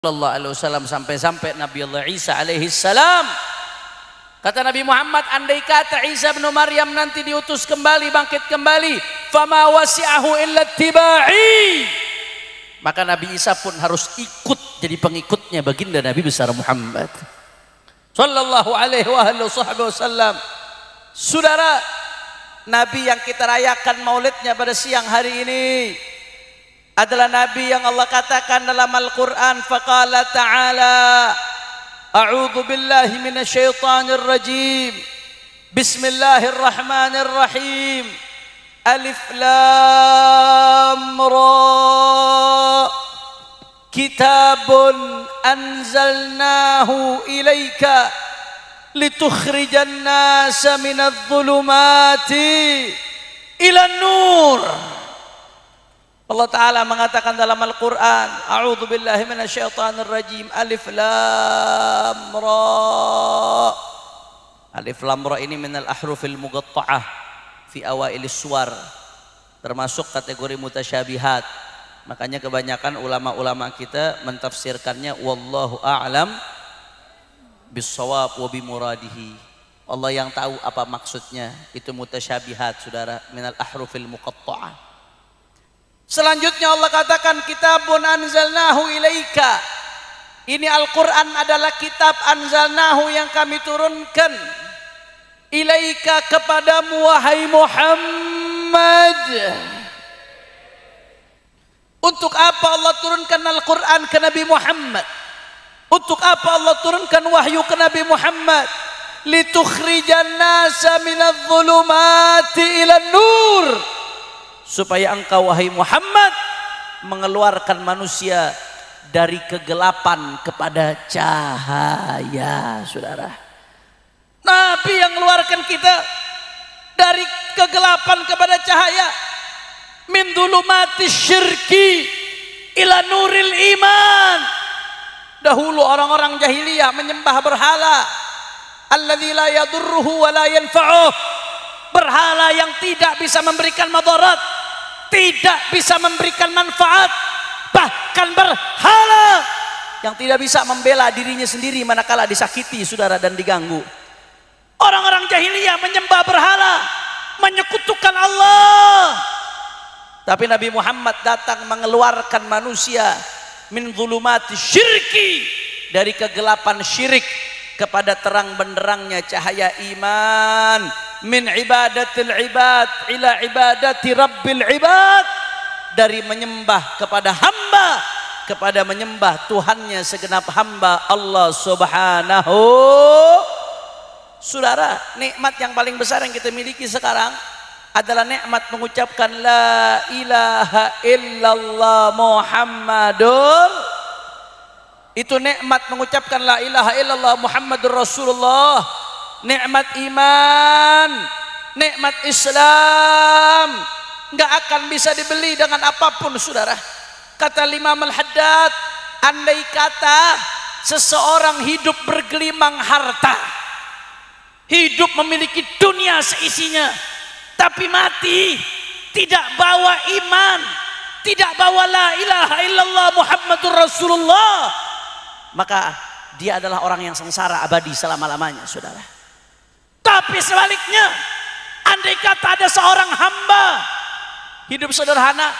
Sallallahu alaihi wasallam sampai Nabi Allah Isa alaihi salam. Kata Nabi Muhammad, andai kata Isa bin Maryam nanti diutus kembali, bangkit kembali, fama wasi'ahu illa tibai, maka Nabi Isa pun harus ikut jadi pengikutnya baginda Nabi besar Muhammad sallallahu alaihi wasallam. Saudara, Nabi yang kita rayakan maulidnya pada siang hari ini adalah Nabi yang Allah katakan dalam Al-Quran, faqala ta'ala a'udzu billahi minasyaitonir rajim, bismillahirrahmanirrahim, alif lam ra, kitabun anzalnahu ilaika litukhrijan nasa minadh dhulumati ilan nur. Allah Ta'ala mengatakan dalam Al-Quran, a'udzu billahi minasyaitonir rajim, alif lam ra. Alif lam ra ini minal ahrufil muqatta'ah fi awailis suwar, termasuk kategori mutasyabihat. Makanya kebanyakan ulama-ulama kita mentafsirkannya wallahu a'lam bis-shawab wa bimuradihi. Allah yang tahu apa maksudnya. Itu mutasyabihat, saudara, minal ahrufil muqatta'ah. Selanjutnya Allah katakan kitabun anzalnahu ilaika. Ini Al-Quran adalah kitab anzalnahu yang kami turunkan ilaika kepadamu wahai Muhammad. Untuk apa Allah turunkan Al-Quran ke Nabi Muhammad? Untuk apa Allah turunkan wahyu ke Nabi Muhammad? Litukhrijan nasa minadh dhulumati ilan nur, supaya engkau wahai Muhammad mengeluarkan manusia dari kegelapan kepada cahaya. Saudara, Nabi yang mengeluarkan kita dari kegelapan kepada cahaya, min dhulumati syirki ila nuril iman. Dahulu orang-orang jahiliyah menyembah berhala, alladzi la yadurruhu wa la yanfa'uh, berhala yang tidak bisa memberikan madarat, tidak bisa memberikan manfaat, bahkan berhala yang tidak bisa membela dirinya sendiri manakala disakiti, saudara, dan diganggu. Orang-orang jahiliyah menyembah berhala, menyekutukan Allah. Tapi Nabi Muhammad datang mengeluarkan manusia min zulumati syirki, dari kegelapan syirik kepada terang benderangnya cahaya iman, min ibadatil ibad ila ibadati rabbil ibad, dari menyembah kepada hamba kepada menyembah Tuhannya segenap hamba, Allah Subhanahu. Saudara, nikmat yang paling besar yang kita miliki sekarang adalah nikmat mengucapkan la ilaha illallah Muhammadur. Itu nikmat mengucapkan la ilaha illallah Muhammadur Rasulullah, nikmat iman, nikmat Islam, nggak akan bisa dibeli dengan apapun, saudara. Kata Imam Al-Haddad, andai kata seseorang hidup bergelimang harta, hidup memiliki dunia seisinya, tapi mati tidak bawa iman, tidak bawa la ilaha illallah Muhammadur Rasulullah, maka dia adalah orang yang sengsara abadi selama-lamanya, saudara. Tapi sebaliknya, andai kata ada seorang hamba hidup sederhana,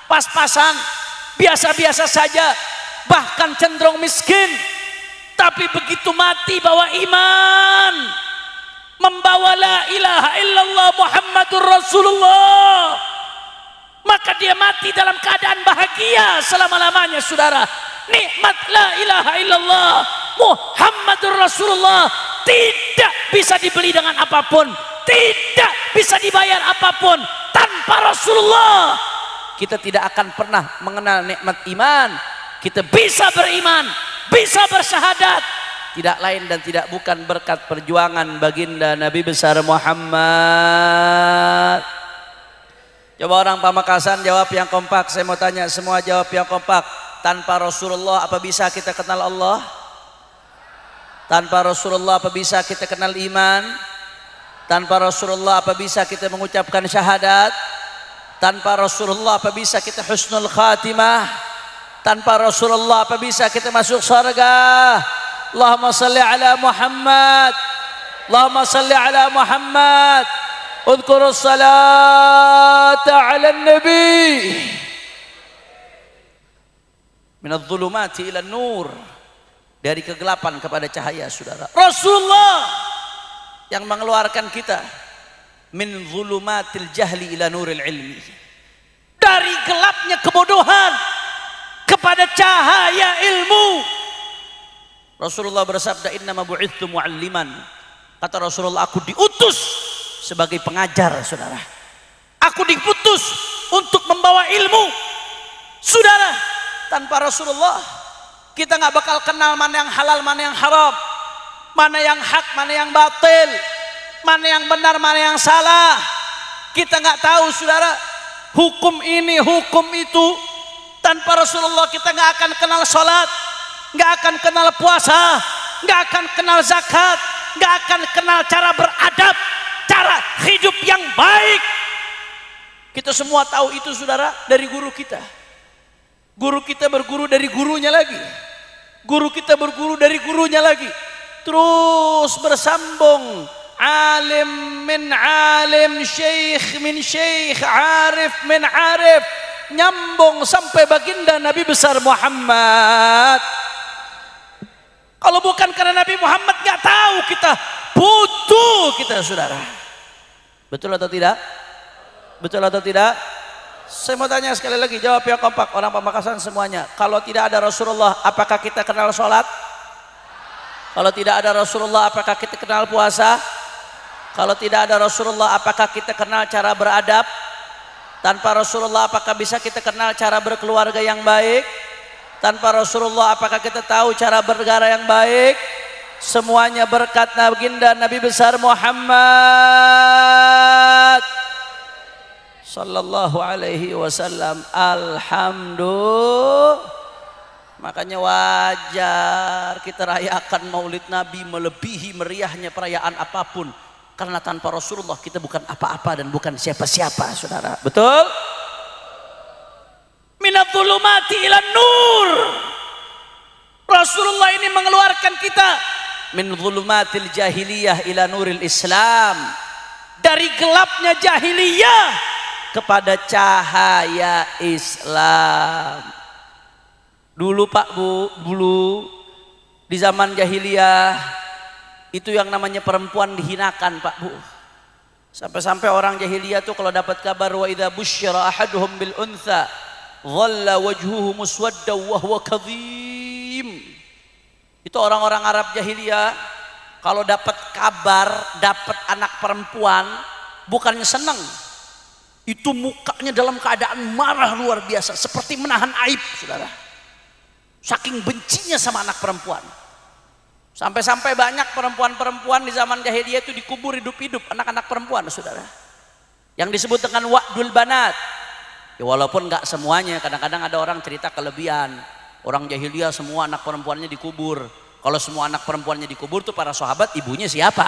pas-pasan, biasa-biasa saja, bahkan cenderung miskin, tapi begitu mati bawa iman, membawa la ilaha illallah Muhammadur Rasulullah, maka dia mati dalam keadaan bahagia selama-lamanya, saudara. Nikmat la ilaha illallah Muhammadur Rasulullah tidak bisa dibeli dengan apapun, tidak bisa dibayar apapun. Tanpa Rasulullah kita tidak akan pernah mengenal nikmat iman. Kita bisa beriman, bisa bersyahadat, tidak lain dan tidak bukan berkat perjuangan baginda Nabi besar Muhammad. Coba orang Pamekasan jawab yang kompak. Saya mau tanya semua jawab yang kompak. Tanpa Rasulullah apa bisa kita kenal Allah? Tanpa Rasulullah apa bisa kita kenal iman? Tanpa Rasulullah apa bisa kita mengucapkan syahadat? Tanpa Rasulullah apa bisa kita husnul khatimah? Tanpa Rasulullah apa bisa kita masuk surga? Allahumma salli ala Muhammad. Allahumma salli ala Muhammad. Udhkurus salata ala nabi. Minadh dhulumati ila nur. Dari kegelapan kepada cahaya, saudara. Rasulullah yang mengeluarkan kita min dhulumatil jahli ila nuril ilmi. Dari gelapnya kebodohan kepada cahaya ilmu. Rasulullah bersabda, innama bu'ithtu mu'alliman. Kata Rasulullah, aku diutus sebagai pengajar, saudara. Aku diputus untuk membawa ilmu. Saudara, tanpa Rasulullah kita nggak bakal kenal mana yang halal, mana yang haram, mana yang hak, mana yang batil, mana yang benar, mana yang salah. Kita nggak tahu, saudara, hukum ini, hukum itu. Tanpa Rasulullah kita nggak akan kenal sholat, nggak akan kenal puasa, nggak akan kenal zakat, nggak akan kenal cara beradab, cara hidup yang baik. Kita semua tahu itu, saudara, dari guru kita. Guru kita berguru dari gurunya lagi. Guru kita berguru dari gurunya lagi. Terus bersambung. Alim min alim, syekh min syekh, arif min arif. Nyambung sampai baginda Nabi besar Muhammad. Kalau bukan karena Nabi Muhammad nggak tahu kita, butuh kita, saudara. Betul atau tidak? Betul atau tidak? Saya mau tanya sekali lagi, jawab yang kompak, orang Pamekasan semuanya. Kalau tidak ada Rasulullah, apakah kita kenal sholat? Kalau tidak ada Rasulullah, apakah kita kenal puasa? Kalau tidak ada Rasulullah, apakah kita kenal cara beradab? Tanpa Rasulullah, apakah bisa kita kenal cara berkeluarga yang baik? Tanpa Rasulullah, apakah kita tahu cara bernegara yang baik? Semuanya berkat baginda Nabi besar Muhammad sallallahu alaihi wasallam. Alhamdulillah. Makanya wajar kita rayakan Maulid Nabi melebihi meriahnya perayaan apapun. Karena tanpa Rasulullah kita bukan apa-apa dan bukan siapa-siapa, saudara. Betul? Minadh dhulumati ilan nur. Rasulullah ini mengeluarkan kita min dhulumatil jahiliyah ila nuril Islam. Dari gelapnya jahiliyah kepada cahaya Islam. Dulu Pak Bu, dulu di zaman jahiliyah itu yang namanya perempuan dihinakan, Pak Bu. Sampai-sampai orang jahiliyah tuh kalau dapat kabar wa idza busyira ahaduhum bil untha dhalla wajhuhu muswadda wa huwa kadhim. Itu orang-orang Arab jahiliyah kalau dapat kabar dapat anak perempuan bukannya senang. Itu mukanya dalam keadaan marah luar biasa, seperti menahan aib, saudara. Saking bencinya sama anak perempuan. Sampai-sampai banyak perempuan-perempuan di zaman jahiliyah itu dikubur hidup-hidup, anak-anak perempuan, saudara. Yang disebut dengan wa'dul banat. Ya walaupun nggak semuanya, kadang-kadang ada orang cerita kelebihan. Orang jahiliyah semua anak perempuannya dikubur. Kalau semua anak perempuannya dikubur tuh para sahabat ibunya siapa?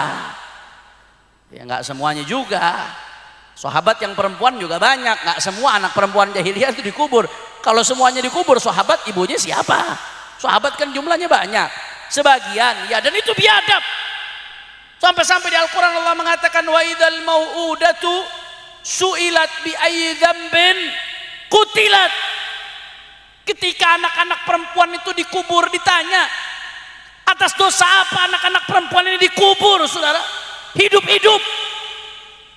Ya nggak semuanya juga. Sahabat yang perempuan juga banyak, nggak semua anak perempuan jahiliyah itu dikubur. Kalau semuanya dikubur, sahabat ibunya siapa? Sahabat kan jumlahnya banyak. Sebagian, ya, dan itu biadab. Sampai-sampai di Al-Quran Allah mengatakan wa idzal mau'udatu su'ilat bi ayyi dzambin qutilat. Ketika anak-anak perempuan itu dikubur ditanya, atas dosa apa anak-anak perempuan ini dikubur, saudara? Hidup-hidup.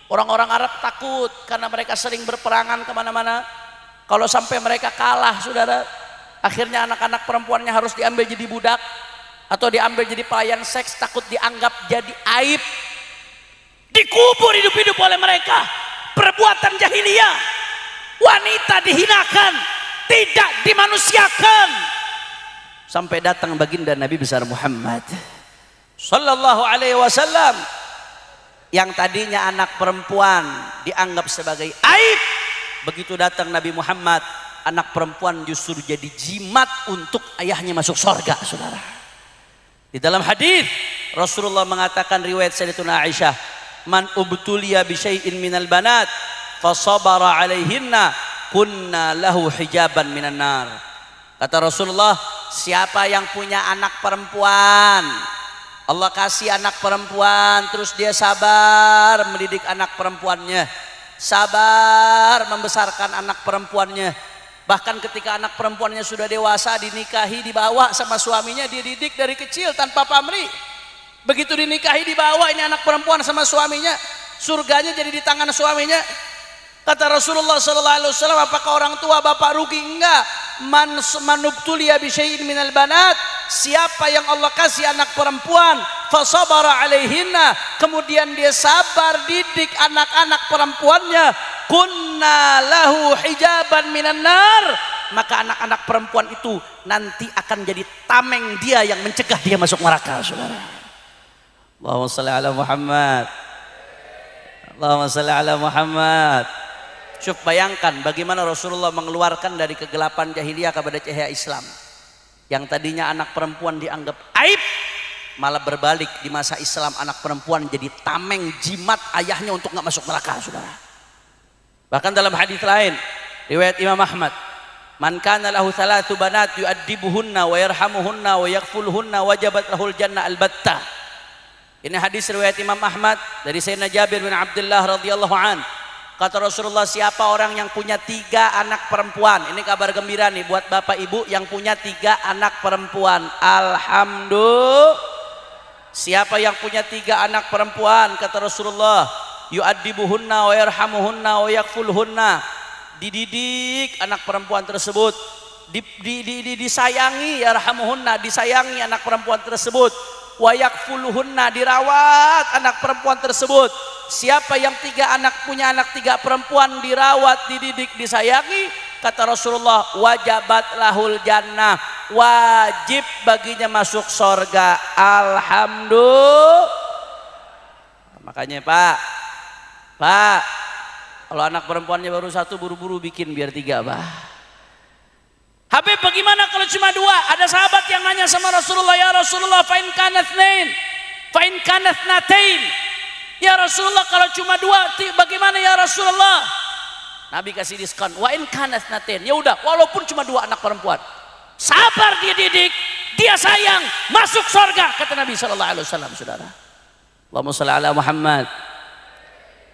Orang-orang Arab takut karena mereka sering berperangan kemana-mana. Kalau sampai mereka kalah, saudara, akhirnya anak-anak perempuannya harus diambil jadi budak atau diambil jadi pelayan seks, takut dianggap jadi aib. Dikubur hidup-hidup oleh mereka. Perbuatan jahiliyah. Wanita dihinakan, tidak dimanusiakan. Sampai datang baginda Nabi besar Muhammad sallallahu alaihi wasallam, yang tadinya anak perempuan dianggap sebagai aib, begitu datang Nabi Muhammad, anak perempuan justru jadi jimat untuk ayahnya masuk surga, saudara. Di dalam hadis Rasulullah mengatakan, riwayat Sayyidatuna Aisyah, man ubtuliya bi syai'in minal banat fa sabara alaihinna kunna lahu hijaban minan nar. Kata Rasulullah, siapa yang punya anak perempuan, Allah kasih anak perempuan, terus dia sabar mendidik anak perempuannya, sabar membesarkan anak perempuannya, bahkan ketika anak perempuannya sudah dewasa, dinikahi, dibawa sama suaminya, dia didik dari kecil tanpa pamrih. Begitu dinikahi, dibawa ini anak perempuan sama suaminya, surganya jadi di tangan suaminya. Kata Rasulullah SAW, apakah orang tua bapak rugi? Enggak. Manubtuliya bisyai'in minal banat, siapa yang Allah kasih anak perempuan, fasabara alaihinna, kemudian dia sabar didik anak-anak perempuannya, kunna lahu hijaban minan nar, maka anak-anak perempuan itu nanti akan jadi tameng dia yang mencegah dia masuk neraka. Saudara, Allahumma shalli ala Muhammad, Allahumma shalli ala Muhammad. Syuf, bayangkan bagaimana Rasulullah mengeluarkan dari kegelapan jahiliyah kepada cahaya Islam. Yang tadinya anak perempuan dianggap aib, malah berbalik di masa Islam, anak perempuan jadi tameng, jimat ayahnya untuk nggak masuk neraka. Saudara, bahkan dalam hadis lain riwayat Imam Ahmad, man kana lahu thalathu banat yu'addibuhunna wa yarhamuhunna wa yakfuluhunna wajabat lahul jannah albatta. Ini hadis riwayat Imam Ahmad dari Sayyidina Jabir bin Abdullah radhiyallahu an. Kata Rasulullah, siapa orang yang punya 3 anak perempuan, ini kabar gembira nih buat bapak ibu yang punya 3 anak perempuan, alhamdulillah. Siapa yang punya 3 anak perempuan, kata Rasulullah, yu'addibuhunna wa yarhamuhunna wa yakfuluhunna, dididik anak perempuan tersebut, disayangi, yarhamuhunna, disayangi anak perempuan tersebut, wa yakfuluhunna, dirawat anak perempuan tersebut. Siapa yang 3 anak, punya anak 3 perempuan, dirawat, dididik, disayangi, kata Rasulullah, wajabat lahul jannah, wajib baginya masuk sorga. Alhamdulillah. Makanya Pak, kalau anak perempuannya baru 1, buru-buru bikin biar 3 Pak. Habib, bagaimana kalau cuma 2? Ada sahabat yang nanya sama Rasulullah, ya Rasulullah, fa'in kanat nain, fa'in kanat natain, ya Rasulullah kalau cuma 2 bagaimana ya Rasulullah? Nabi kasih diskon, wa in kanat natain, ya udah walaupun cuma 2 anak perempuan, sabar dia didik, dia sayang, masuk surga, kata Nabi sallallahu alaihi wasallam. Saudara, Allahumma shalli ala Muhammad.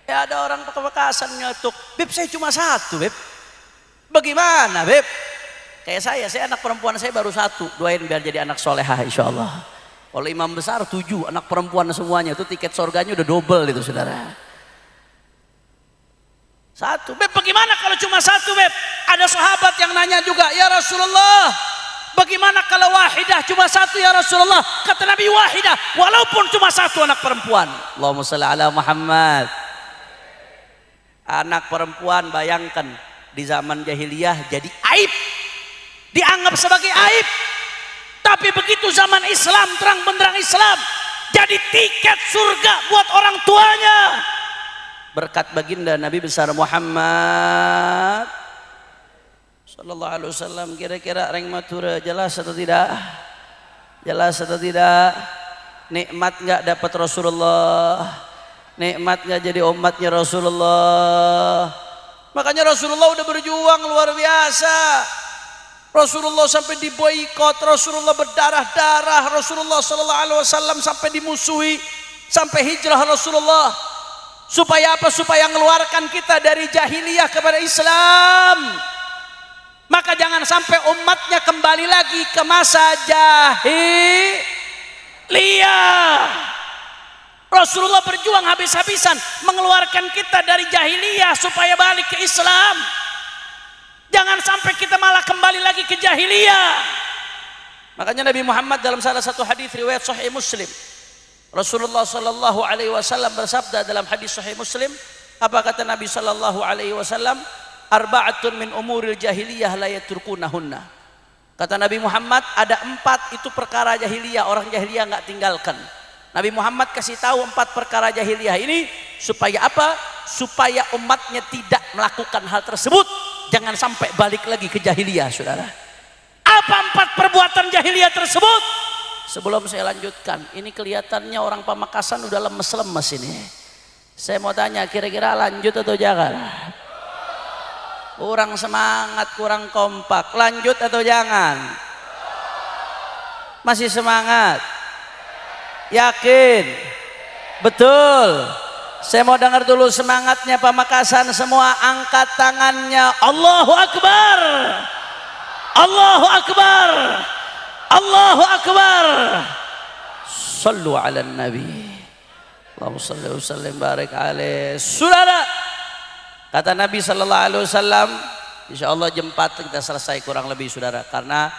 Ya ada orang Pamekasan nyetuk, Beb saya cuma 1 Beb. Bagaimana Beb? Kayak saya anak perempuan saya baru 1, doain biar jadi anak solehah insyaallah. Kalau imam besar 7 anak perempuan semuanya, itu tiket surganya udah double itu saudara. 1, Beb bagaimana kalau cuma 1 Beb? Ada sahabat yang nanya juga, ya Rasulullah bagaimana kalau wahidah, cuma 1 ya Rasulullah? Kata Nabi, wahidah walaupun cuma 1 anak perempuan. Allahumma shalli ala Muhammad. Anak perempuan bayangkan di zaman jahiliyah jadi aib, dianggap sebagai aib. Tapi begitu zaman Islam, terang benderang Islam, jadi tiket surga buat orang tuanya. Berkat baginda Nabi besar Muhammad sallallahu alaihi wasallam. Kira-kira reng matura jelas atau tidak? Jelas atau tidak? Nikmat nggak dapat Rasulullah? Nikmat nggak jadi umatnya Rasulullah? Makanya Rasulullah udah berjuang luar biasa. Rasulullah sampai diboikot, Rasulullah berdarah-darah, Rasulullah sallallahu alaihi wasallam sampai dimusuhi, sampai hijrah Rasulullah. Supaya apa? Supaya mengeluarkan kita dari jahiliyah kepada Islam. Maka jangan sampai umatnya kembali lagi ke masa jahiliyah. Rasulullah berjuang habis-habisan mengeluarkan kita dari jahiliyah supaya balik ke Islam. Jangan sampai kita malah kembali lagi ke jahiliyah. Makanya Nabi Muhammad dalam salah satu hadis riwayat Sahih Muslim, Rasulullah sallallahu alaihi wasallam bersabda dalam hadis Sahih Muslim, apa kata Nabi sallallahu alaihi wasallam? Arba'atun min umuril jahiliyah la yaturkunahunna. Kata Nabi Muhammad, ada 4 itu perkara jahiliyah, orang jahiliyah nggak tinggalkan. Nabi Muhammad kasih tahu 4 perkara jahiliyah ini supaya apa? Supaya umatnya tidak melakukan hal tersebut. Jangan sampai balik lagi ke jahiliyah, saudara. Apa 4 perbuatan jahiliyah tersebut? Sebelum saya lanjutkan, ini kelihatannya orang Pamekasan udah lemes-lemes ini. Saya mau tanya, kira-kira lanjut atau jangan? Kurang semangat, kurang kompak. Lanjut atau jangan? Masih semangat? Yakin? Betul? Saya mau dengar dulu semangatnya Pamekasan semua. Angkat tangannya. Allahu Akbar, Allahu Akbar, Allahu Akbar. Sallu ala Nabi. Allahumma salli wa sallim barik alaih. Saudara, kata Nabi sallallahu alaihi wasallam, insyaallah jam 4 kita selesai kurang lebih saudara, karena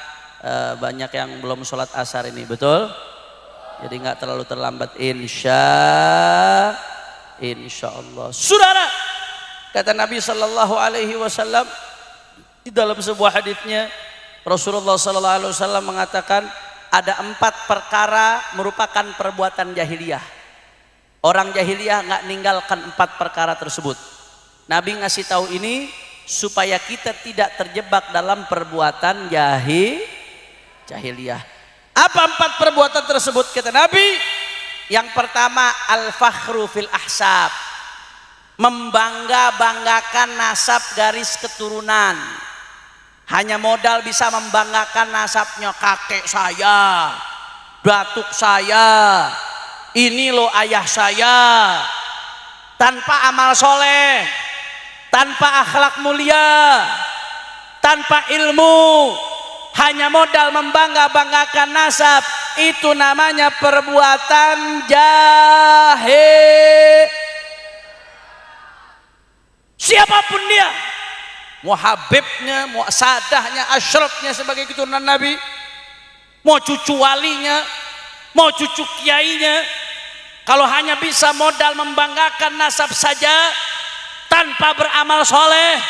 banyak yang belum sholat asar ini, betul? Jadi nggak terlalu terlambat insyaallah. Saudara, kata Nabi sallallahu alaihi wasallam di dalam sebuah hadisnya, Rasulullah sallallahu alaihi wasallam mengatakan ada 4 perkara merupakan perbuatan jahiliyah. Orang jahiliyah nggak ninggalkan 4 perkara tersebut. Nabi ngasih tahu ini supaya kita tidak terjebak dalam perbuatan jahiliyah. Apa 4 perbuatan tersebut kata Nabi? Yang pertama, al-fakhru fil ahsab. Membangga-banggakan nasab garis keturunan. Hanya modal bisa membanggakan nasabnya, kakek saya, datuk saya, ini loh ayah saya. Tanpa amal soleh, tanpa akhlak mulia, tanpa ilmu, hanya modal membangga-banggakan nasab, itu namanya perbuatan jahil. Siapapun dia, mau Habibnya, mau Sadahnya, Ashrafnya sebagai keturunan Nabi, mau cucu walinya, mau cucu kiainya, kalau hanya bisa modal membanggakan nasab saja, tanpa beramal soleh,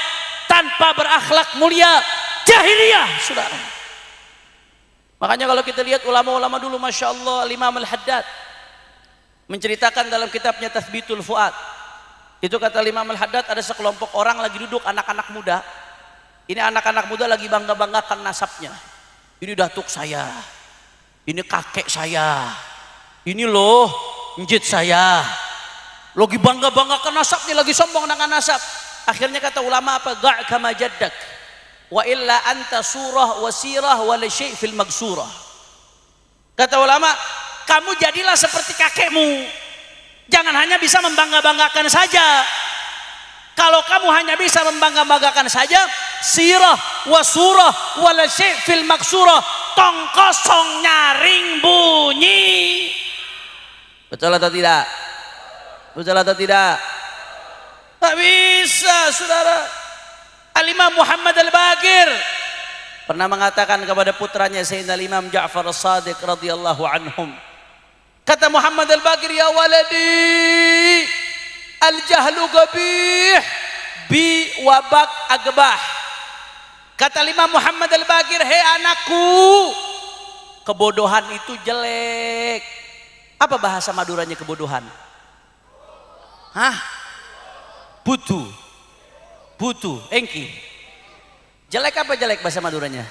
tanpa berakhlak mulia, jahiliyah saudara. Makanya kalau kita lihat ulama-ulama dulu, Masya Allah, Imam Al-Haddad menceritakan dalam kitabnya Tathbitul Fuad, itu kata Imam Al-Haddad, ada sekelompok orang lagi duduk, anak-anak muda. Ini anak-anak muda lagi bangga-banggakan nasabnya. Ini datuk saya, ini kakek saya, ini loh njit saya. Lagi bangga-banggakan nasabnya, lagi sombong dengan nasab. Akhirnya kata ulama apa? Ga' kama jaddak wa illa anta surah wa sirah wa la syai' fil magsurah. Kata ulama, kamu jadilah seperti kakekmu. Jangan hanya bisa membangga-banggakan saja. Kalau kamu hanya bisa membangga-banggakan saja, sirah wa surah wa la syai' fil magsurah, tong kosong nyaring bunyi. Betul atau tidak? Betul atau tidak? Tak bisa saudara. Al-Imam Muhammad Al-Baqir pernah mengatakan kepada putranya Sayyidina Imam Ja'far As-Sadiq radhiyallahu anhum, kata Muhammad Al-Baqir, ya waladi, al-jahlu qabih bi wabak agbah. Kata Imam Muhammad Al-Baqir, hei anakku, kebodohan itu jelek. Apa bahasa Maduranya kebodohan? Hah? Butuh, butuh, engki. Jelek apa jelek bahasa Maduranya?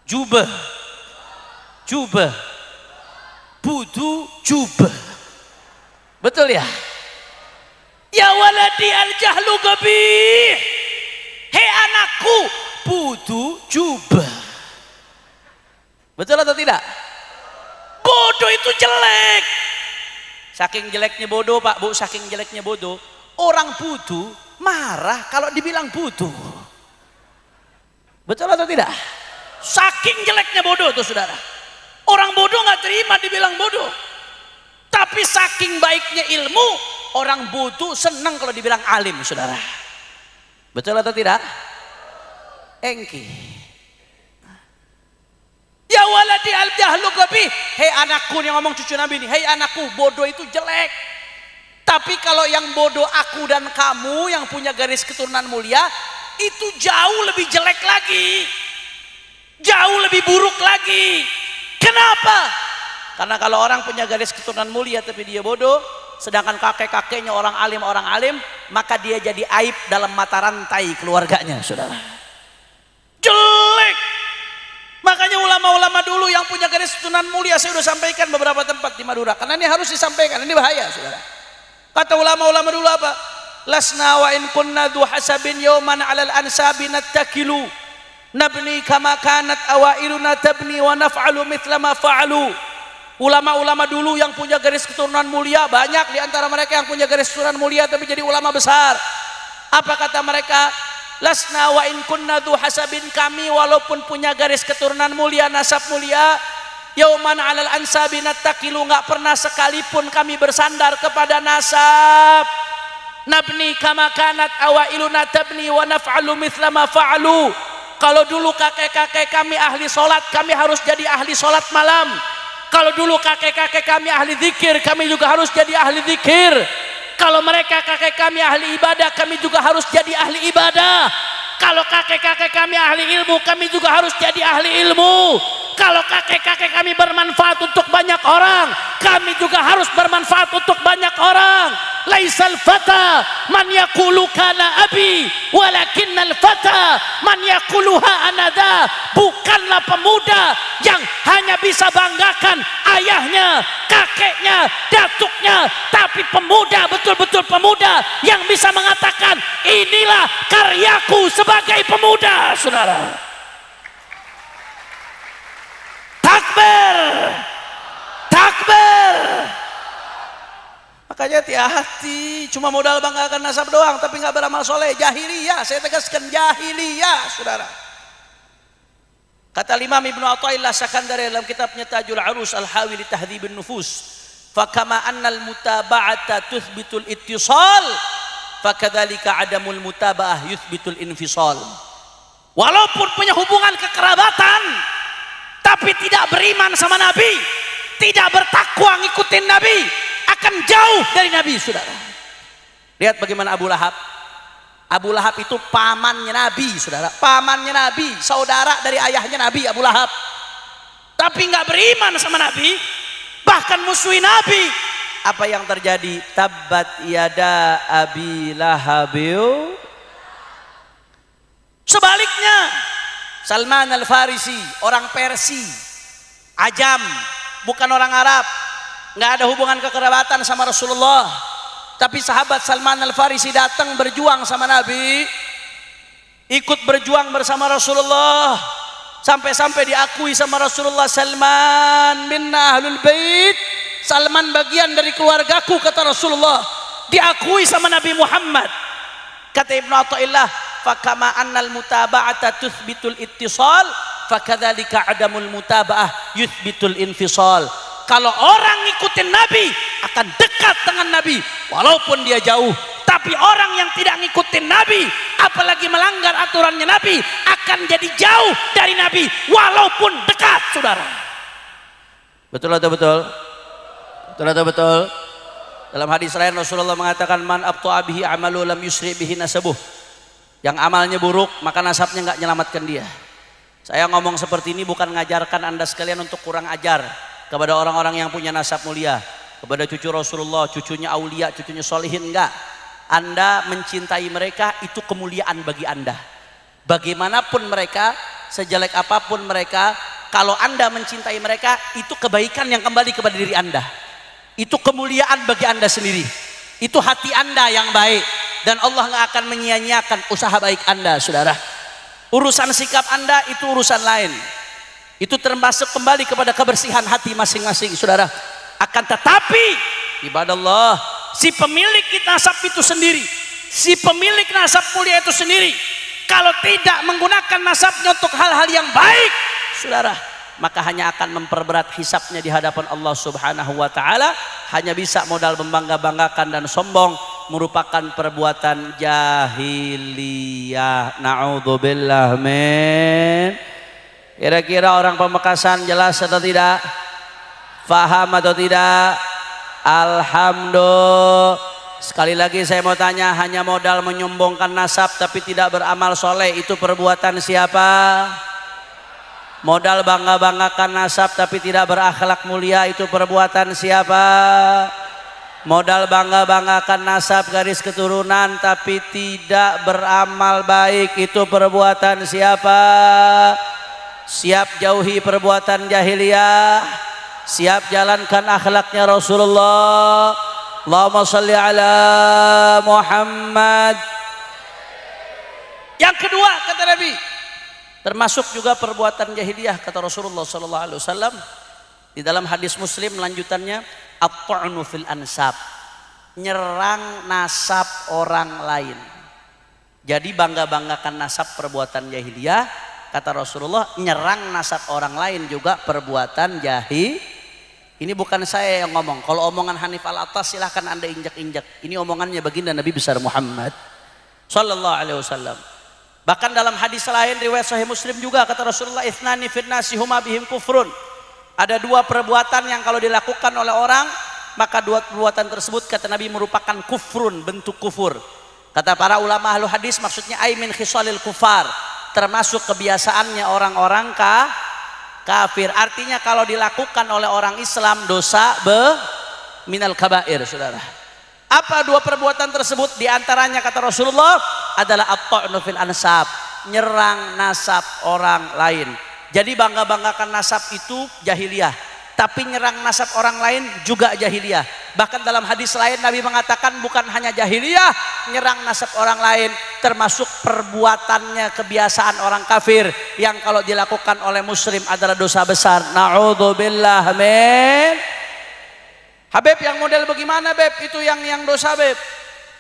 Jubah, jubah, butuh, jubah. Betul ya? Ya waladi al-jahlu qabih. Hei anakku, butuh, jubah. Betul atau tidak? Bodoh itu jelek. Saking jeleknya bodoh Pak Bu, saking jeleknya bodoh, orang butuh marah kalau dibilang butuh. Betul atau tidak? Saking jeleknya bodoh itu saudara. Orang bodoh nggak terima dibilang bodoh. Tapi saking baiknya ilmu, orang bodoh senang kalau dibilang alim saudara. Betul atau tidak? Engki. Ya waladi al-jahlu qabih. Hei anakku, yang ngomong cucu Nabi ini, hei anakku, bodoh itu jelek. Tapi kalau yang bodoh aku dan kamu yang punya garis keturunan mulia, itu jauh lebih jelek lagi, jauh lebih buruk lagi. Kenapa? Karena kalau orang punya garis keturunan mulia tapi dia bodoh, sedangkan kakek-kakeknya orang alim, maka dia jadi aib dalam mata rantai keluarganya saudara. Jelek. Makanya ulama-ulama dulu yang punya garis keturunan mulia, saya sudah sampaikan beberapa tempat di Madura, karena ini harus disampaikan, ini bahaya saudara. Kata ulama-ulama dulu apa? lasna wa in kunna dhu hasabin yawman 'alal ansabi nattakilu nabni kama kanat awailuna tabni wa naf'alu mithla ma fa'alu. Ulama-ulama dulu yang punya garis keturunan mulia, banyak di antara mereka yang punya garis keturunan mulia tapi jadi ulama besar. Apa kata mereka? Lasna wa in kunna dhu hasabin, kami walaupun punya garis keturunan mulia, nasab mulia, yauman 'alal ansabi nattakilu, enggak pernah sekalipun kami bersandar kepada nasab. Nabni kama kanat awailuna tabni wa naf'alu mithla ma fa'alu. Kalau dulu kakek-kakek kami ahli solat, kami harus jadi ahli solat malam. Kalau dulu kakek-kakek kami ahli zikir, kami juga harus jadi ahli zikir. Kalau mereka kakek kami ahli ibadah, kami juga harus jadi ahli ibadah. Kalau kakek-kakek kami ahli ilmu, kami juga harus jadi ahli ilmu. Kalau kakek-kakek kami bermanfaat untuk banyak orang, kami juga harus bermanfaat untuk banyak orang. Laisal fata man yaqulu kana abi, walakinnal fata man yaquluha anada. Bukanlah pemuda yang hanya bisa banggakan ayahnya, kakeknya, datuknya, tapi pemuda, betul-betul pemuda yang bisa mengatakan inilah karyaku sebagai pemuda. Saudara, takbir, takbir. Makanya hati-hati, cuma modal banggakan nasab doang tapi nggak beramal soleh, jahiliyah. Saya tegaskan jahiliyah, saudara. Kata Imam Ibnu Athaillah Sakandari dalam kitabnya Tajul Arus Al-Hawi li Tahdhibin Nufus, fakama annal mutaba'ata tuthbitul ittisal, fakadzalika adamul mutaba'ah yuthbitul infisal. Walaupun punya hubungan kekerabatan tapi tidak beriman sama Nabi, tidak bertakwa ngikutin Nabi, akan jauh dari Nabi. Saudara, lihat bagaimana Abu Lahab. Abu Lahab itu pamannya Nabi, saudara, pamannya Nabi, saudara dari ayahnya Nabi, Abu Lahab. Tapi nggak beriman sama Nabi, bahkan musuhi Nabi. Apa yang terjadi? Tabbat yada Abi Lahabiu. Sebaliknya, Salman Al-Farisi, orang Persi, Ajam, bukan orang Arab, nggak ada hubungan kekerabatan sama Rasulullah. Tapi sahabat Salman Al-Farisi datang berjuang sama Nabi, ikut berjuang bersama Rasulullah, sampai-sampai diakui sama Rasulullah, Salman minna ahlul bait, Salman bagian dari keluargaku, kata Rasulullah. Diakui sama Nabi Muhammad. Kata Ibnu Athaillah, fakama annal mutaba'ata tuthbitul ittisal, fakadzalika adamul mutaba'ah yuthbitul infisal. Kalau orang ngikutin Nabi akan dekat dengan Nabi walaupun dia jauh, tapi orang yang tidak ngikutin Nabi apalagi melanggar aturannya Nabi akan jadi jauh dari Nabi walaupun dekat. Saudara, betul atau betul? Betul atau betul? Dalam hadis lain Rasulullah mengatakan, man abta'a bihi amalu lam yusri bihi nasabuh. Yang amalnya buruk maka nasabnya nggak menyelamatkan dia. Saya ngomong seperti ini bukan ngajarkan Anda sekalian untuk kurang ajar kepada orang-orang yang punya nasab mulia, kepada cucu Rasulullah, cucunya aulia, cucunya solihin. Enggak. Anda mencintai mereka itu kemuliaan bagi Anda. Bagaimanapun mereka, sejelek apapun mereka, kalau Anda mencintai mereka, itu kebaikan yang kembali kepada diri Anda. Itu kemuliaan bagi Anda sendiri. Itu hati Anda yang baik, dan Allah nggak akan menyia-nyiakan usaha baik Anda, saudara. Urusan sikap Anda itu urusan lain. Itu termasuk kembali kepada kebersihan hati masing-masing, saudara. Akan tetapi ibadah Allah, si pemilik nasab itu sendiri, si pemilik nasab mulia itu sendiri, kalau tidak menggunakan nasabnya untuk hal-hal yang baik, saudara, maka hanya akan memperberat hisabnya di hadapan Allah Subhanahu wa ta'ala. Hanya bisa modal membangga-banggakan dan sombong, merupakan perbuatan jahiliyah. Na'udzubillah min. Kira-kira orang Pamekasan jelas atau tidak? Faham atau tidak? Alhamdulillah. Sekali lagi saya mau tanya, hanya modal menyombongkan nasab tapi tidak beramal soleh, itu perbuatan siapa? Modal bangga-banggakan nasab tapi tidak berakhlak mulia, itu perbuatan siapa? Modal bangga-banggakan nasab garis keturunan tapi tidak beramal baik, itu perbuatan siapa? Siap jauhi perbuatan jahiliyah, siap jalankan akhlaknya Rasulullah, Allahumma shalli ala Muhammad. Yang kedua kata Nabi, termasuk juga perbuatan jahiliyah kata Rasulullah sallallahu alaihi wasallam di dalam hadis Muslim lanjutannya, at-ta'nu fil ansab, nyerang nasab orang lain. Jadi bangga-banggakan nasab perbuatan jahiliyah, kata Rasulullah, nyerang nasab orang lain juga perbuatan jahil. Ini bukan saya yang ngomong. Kalau omongan Hanif Al-Attas silahkan Anda injak-injak. Ini omongannya baginda Nabi besar Muhammad sallallahu alaihi wasallam. Bahkan dalam hadis lain riwayat Sahih Muslim juga kata Rasulullah, ithnani fin nasi huma bihim kufrun. Ada dua perbuatan yang kalau dilakukan oleh orang, maka dua perbuatan tersebut kata Nabi merupakan kufrun, bentuk kufur. Kata para ulama ahlu hadis maksudnya aimin khisalil kufar, termasuk kebiasaannya orang-orang kafir. Artinya kalau dilakukan oleh orang Islam dosa minal kabair, saudara. Apa dua perbuatan tersebut? Di antaranya kata Rasulullah adalah at-ta'nu fil ansab, nyerang nasab orang lain. Jadi bangga-banggakan nasab itu jahiliyah, tapi nyerang nasab orang lain juga jahiliyah. Bahkan dalam hadis lain Nabi mengatakan bukan hanya jahiliyah nyerang nasab orang lain, termasuk perbuatannya kebiasaan orang kafir yang kalau dilakukan oleh muslim adalah dosa besar. Na'udzubillah min. Habib yang model bagaimana Beb? Itu yang dosa Beb.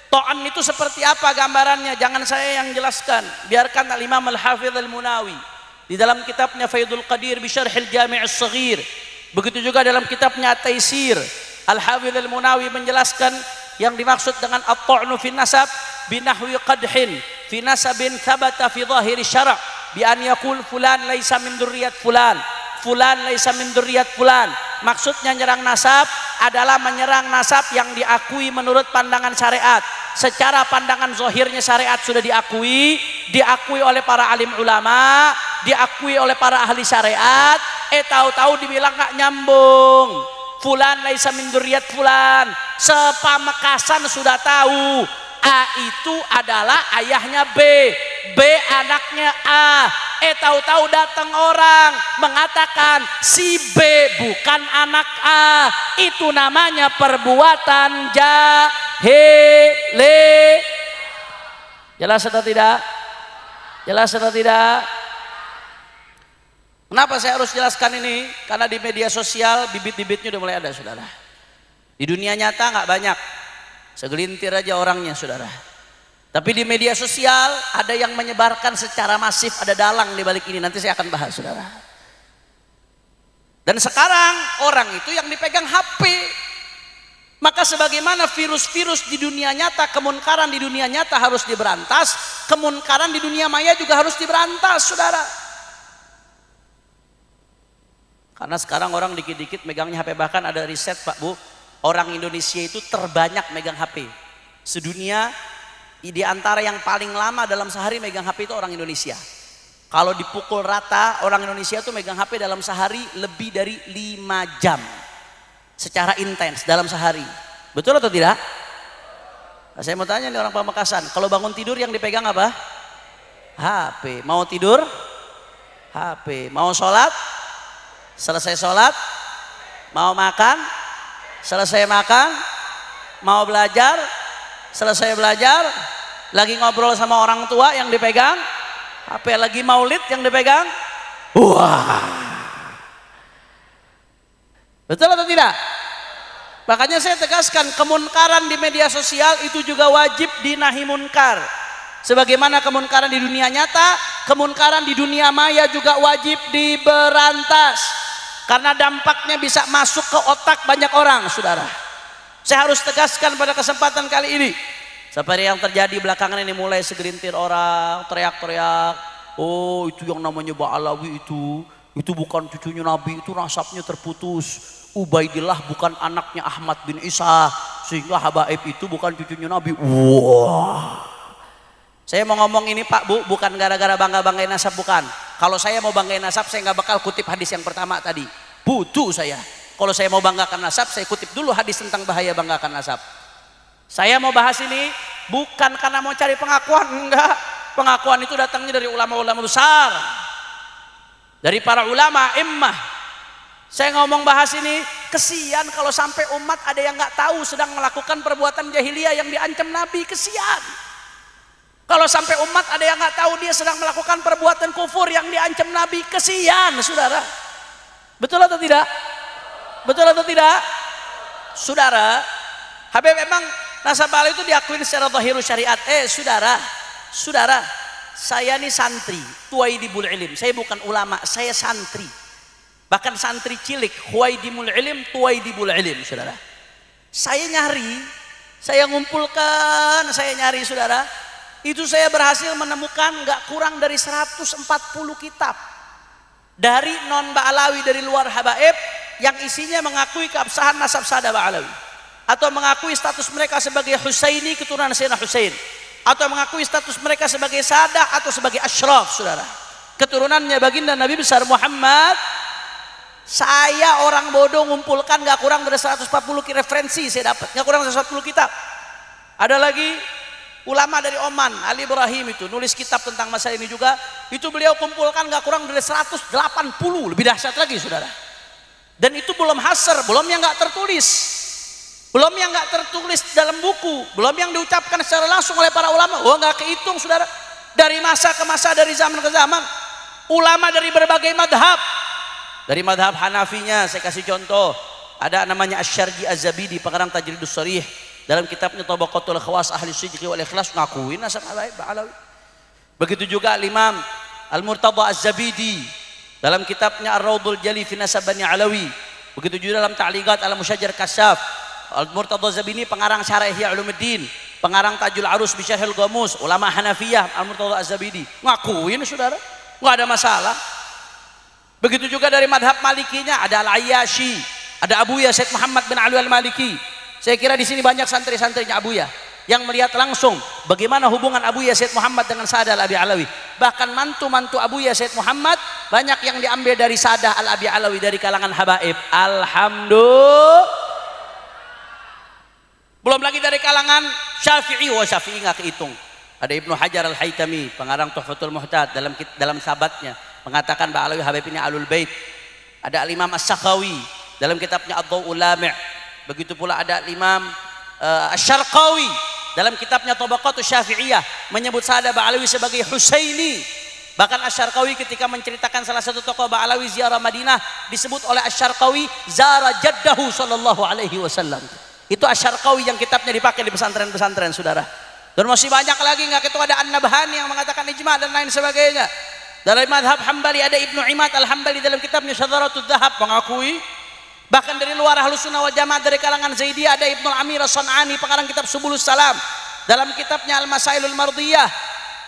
Ta'an itu seperti apa gambarannya? Jangan saya yang jelaskan, biarkan Al-Imam Al-Hafidh Al-Munawi di dalam kitabnya Faidul Qadir bi Syarhil Jami' As-Saghir. Begitu juga dalam kitabnya At-Taisir, Al-Hafidh Al-Munawi menjelaskan yang dimaksud dengan at-ta'nu fi nasab binahwi qadhin fi nasabin thabata fi zahiri syara' bi an yaqul fulan laisa min dzurriyyat fulan, fulan laisa min dzurriyyat fulan. Maksudnya nyerang nasab adalah menyerang nasab yang diakui menurut pandangan syariat. Secara pandangan zahirnya syariat sudah diakui oleh para alim ulama, diakui oleh para ahli syariat. Tahu-tahu dibilang gak nyambung. Fulan laisa min dzurriyyat fulan. Sepamekasan sudah tahu A itu adalah ayahnya B, B anaknya A. Tahu-tahu datang orang mengatakan si B bukan anak A. Itu namanya perbuatan jahili. Jelas atau tidak? Jelas atau tidak? Kenapa saya harus jelaskan ini? Karena di media sosial bibit-bibitnya udah mulai ada, saudara. Di dunia nyata nggak banyak, segelintir aja orangnya, saudara. Tapi di media sosial ada yang menyebarkan secara masif, ada dalang di balik ini. Nanti saya akan bahas, saudara. Dan sekarang orang itu yang dipegang HP. Maka sebagaimana virus-virus di dunia nyata, kemunkaran di dunia nyata harus diberantas, kemunkaran di dunia maya juga harus diberantas, saudara. Karena sekarang orang dikit-dikit megangnya HP. Bahkan ada riset Pak Bu, orang Indonesia itu terbanyak megang HP sedunia. Di antara yang paling lama dalam sehari megang HP itu orang Indonesia. Kalau dipukul rata, orang Indonesia itu megang HP dalam sehari lebih dari 5 jam secara intens dalam sehari. Betul atau tidak? Nah, saya mau tanya nih orang Pamekasan, kalau bangun tidur yang dipegang apa? HP. Mau tidur? HP. Mau sholat? Selesai sholat? Mau makan? Selesai makan? Mau belajar? Selesai belajar? Lagi ngobrol sama orang tua yang dipegang HP, lagi maulid yang dipegang. Wah, betul atau tidak? Makanya saya tegaskan, kemunkaran di media sosial itu juga wajib dinahi munkar. Sebagaimana kemunkaran di dunia nyata, kemunkaran di dunia maya juga wajib diberantas. Karena dampaknya bisa masuk ke otak banyak orang, saudara. Saya harus tegaskan pada kesempatan kali ini, seperti yang terjadi belakangan ini, mulai segelintir orang teriak-teriak, oh itu yang namanya Ba'alawi itu bukan cucunya Nabi, itu nasabnya terputus. Ubaidillah bukan anaknya Ahmad bin Isa, sehingga Habaib itu bukan cucunya Nabi. Wah, saya mau ngomong ini Pak Bu, bukan gara-gara bangga-banggain nasab, bukan. Kalau saya mau banggain nasab, saya nggak bakal kutip hadis yang pertama tadi. Butuh saya. Kalau saya mau banggakan nasab, saya kutip dulu hadis tentang bahaya banggakan nasab. Saya mau bahas ini bukan karena mau cari pengakuan, enggak. Pengakuan itu datangnya dari ulama-ulama besar, dari para ulama immah. Saya ngomong bahas ini Kesian kalau sampai umat ada yang nggak tahu sedang melakukan perbuatan jahiliyah yang diancam Nabi. Kesian kalau sampai umat ada yang nggak tahu dia sedang melakukan perbuatan kufur yang diancam Nabi. Kesian saudara. Betul atau tidak? Betul atau tidak? Saudara, Habib memang nasabah itu diakuin secara zahirul syariat. Saudara, saya ini santri, tuwaidibul ilm. Saya bukan ulama, saya santri. Bahkan santri cilik, huwaidimul ilm, tuwaidibul ilm, saudara. Saya nyari, saya ngumpulkan, saya nyari, saudara. Itu saya berhasil menemukan nggak kurang dari 140 kitab dari non Ba'alawi, dari luar habaib, yang isinya mengakui keabsahan nasab sada Ba'alawi, atau mengakui status mereka sebagai Husaini, keturunan Sayyidina Husain, atau mengakui status mereka sebagai Sadah atau sebagai Ashraf, saudara, keturunannya baginda Nabi besar Muhammad. Saya orang bodoh ngumpulkan gak kurang dari 140 referensi saya dapat, gak kurang dari 140 kitab. Ada lagi ulama dari Oman, Ali Ibrahim, itu nulis kitab tentang masalah ini juga. Itu beliau kumpulkan gak kurang dari 180, lebih dahsyat lagi, saudara. Dan itu belum hasr, belum yang gak tertulis, belum yang gak tertulis dalam buku, belum yang diucapkan secara langsung oleh para ulama. Oh, gak kehitung, saudara. Dari masa ke masa, dari zaman ke zaman, ulama dari berbagai madhab. Dari madhab Hanafinya saya kasih contoh, ada namanya Asy-Syarji Az-Zabidi, pengarang Tajridus Sharih, dalam kitabnya Tabaqatul Khawas Ahli Sidqi wal Ikhlas ngakuin nasab Ba'alawi. Begitu juga Imam Al-Murtada Az-Zabidi dalam kitabnya Ar-Raudhul Jali fi Nasab Bani Alawi. Begitu juga dalam Ta'liqat Al-Musyajjar Kasyaf, Al-Murtada Az-Zabidi pengarang Syarah Ihya Ulumuddin, pengarang Tajul Arus bi Syarhil Ghamus, ulama Hanafiyah Al-Murtada Az-Zabidi ngakuin, saudara, nggak ada masalah. Begitu juga dari madhab Malikinya ada Al-Ayyashi, ada Abuya Said Muhammad bin Ali Al-Maliki. Saya kira di sini banyak santri-santrinya Abuya yang melihat langsung bagaimana hubungan Abuya Said Muhammad dengan Sadah Al-Abi Alawi. Bahkan mantu-mantu Abuya Said Muhammad banyak yang diambil dari Sadah Al-Abi Alawi, dari kalangan habaib. Alhamdulillah. Belum lagi dari kalangan Syafi'i. Syafi'i nggak kehitung. Ada Ibnu Hajar Al-Haytami, pengarang Tuhfatul Muhtad, dalam sabatnya mengatakan Ba'alawi Habib ini Alul Bait. Ada Al-Imam As-Sakhawi dalam kitabnya Ad-Dhaw'ul Lami'. Begitu pula ada Imam Asy-Syarqawi dalam kitabnya Tabaqatus Syafi'iyah menyebut Sadah Ba'alawi sebagai Husaini. Bahkan Asy-Syarqawi ketika menceritakan salah satu tokoh Ba'alawi ziarah Madinah disebut oleh Asy-Syarqawi zara jaddahu sallallahu alaihi wasallam. Itu Asy-Syarqawi yang kitabnya dipakai di pesantren-pesantren, saudara. Dan masih banyak lagi, nggak ketua ada An-Nabhani yang mengatakan ijma dan lain sebagainya. Dalam madhab Hambali ada Ibnu Imad Al-Hambali dalam kitabnya Syadzaratud Dzahab mengakui. Bahkan dari luar Ahlus Sunnah wal Jamaah dari kalangan Zaidiyah ada Ibnu Amir As-San'ani, pengarang kitab Subulus Salam, dalam kitabnya Al-Masailul Mardiyah,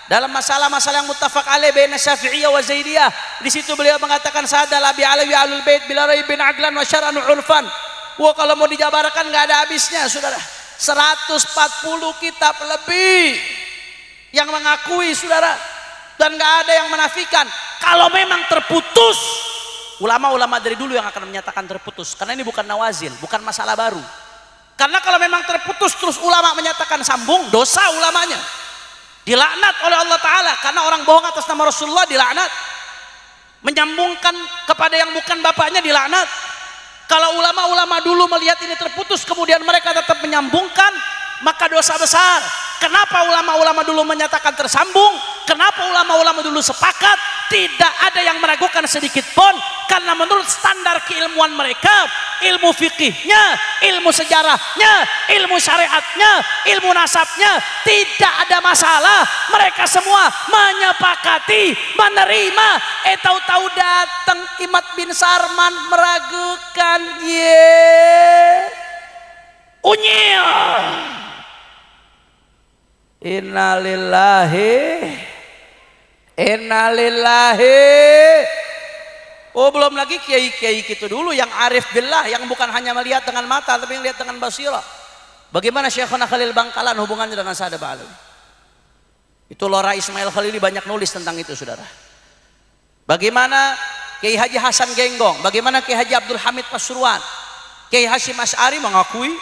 dalam masalah-masalah yang muttafaq alaih baina Syafi'iyah wa Zaidiyah. Di situ beliau mengatakan Sadah Al-Abi Alawi Ahlul Bait bila raibin aqlan wa syar'an wa 'urfan. Wah, kalau mau dijabarkan nggak ada habisnya, saudara. 140 kitab lebih yang mengakui, saudara. Dan nggak ada yang menafikan kalau memang terputus. Ulama-ulama dari dulu yang akan menyatakan terputus, karena ini bukan nawazil, bukan masalah baru. Karena kalau memang terputus terus ulama menyatakan sambung, dosa ulamanya, dilaknat oleh Allah Ta'ala. Karena orang bohong atas nama Rasulullah dilaknat, menyambungkan kepada yang bukan bapaknya dilaknat. Kalau ulama-ulama dulu melihat ini terputus kemudian mereka tetap menyambungkan, maka dosa besar. Kenapa ulama-ulama dulu menyatakan tersambung? Kenapa ulama-ulama dulu sepakat? Tidak ada yang meragukan sedikit pun, karena menurut standar keilmuan mereka, ilmu fikihnya, ilmu sejarahnya, ilmu syariatnya, ilmu nasabnya tidak ada masalah. Mereka semua menyepakati, menerima. Tahu-tahu datang Imad bin Sarman meragukan, unyil. Innalillahi innalillahi. Oh, belum lagi kiai-kiai gitu dulu yang arif billah, yang bukan hanya melihat dengan mata tapi melihat dengan basirah. Bagaimana Syekhuna Khalil Bangkalan hubungannya dengan Sadah Ba'alawi? Itu Lora Ismail Khalili banyak nulis tentang itu, saudara. Bagaimana Kiai Haji Hasan Genggong, bagaimana Kiai Haji Abdul Hamid Pasuruan, Kiai Hasyim Asy'ari mengakui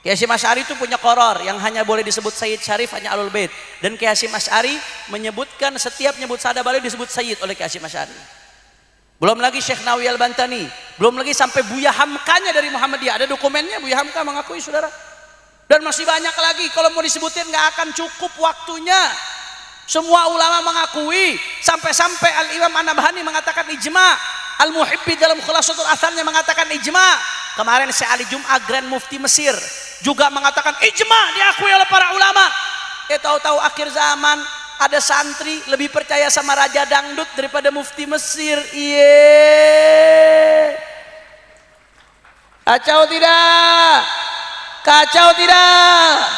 Kiai Hasyim Asy'ari itu punya koror yang hanya boleh disebut Sayyid Syarif, hanya Alul Bait. Dan Kiai Hasyim Asy'ari menyebutkan setiap nyebut Sadah Ba'alawi disebut Sayyid oleh Kiai Hasyim Asy'ari. Belum lagi Syekh Nawawi Al-Bantani, belum lagi sampai Buya Hamkanya dari Muhammadiyah. Ada dokumennya, Buya Hamka mengakui, saudara. Dan masih banyak lagi, kalau mau disebutin nggak akan cukup waktunya. Semua ulama mengakui, sampai-sampai Al-Imam An-Nabhani mengatakan ijma', Al-Muhibbi dalam Khulasatul Atharnya mengatakan ijma'. Kemarin Syekh Ali Jum'ah Grand Mufti Mesir juga mengatakan ijma' diakui oleh para ulama. Tahu-tahu akhir zaman ada santri lebih percaya sama raja dangdut daripada mufti Mesir. Iye. Kacau tidak? Kacau tidak?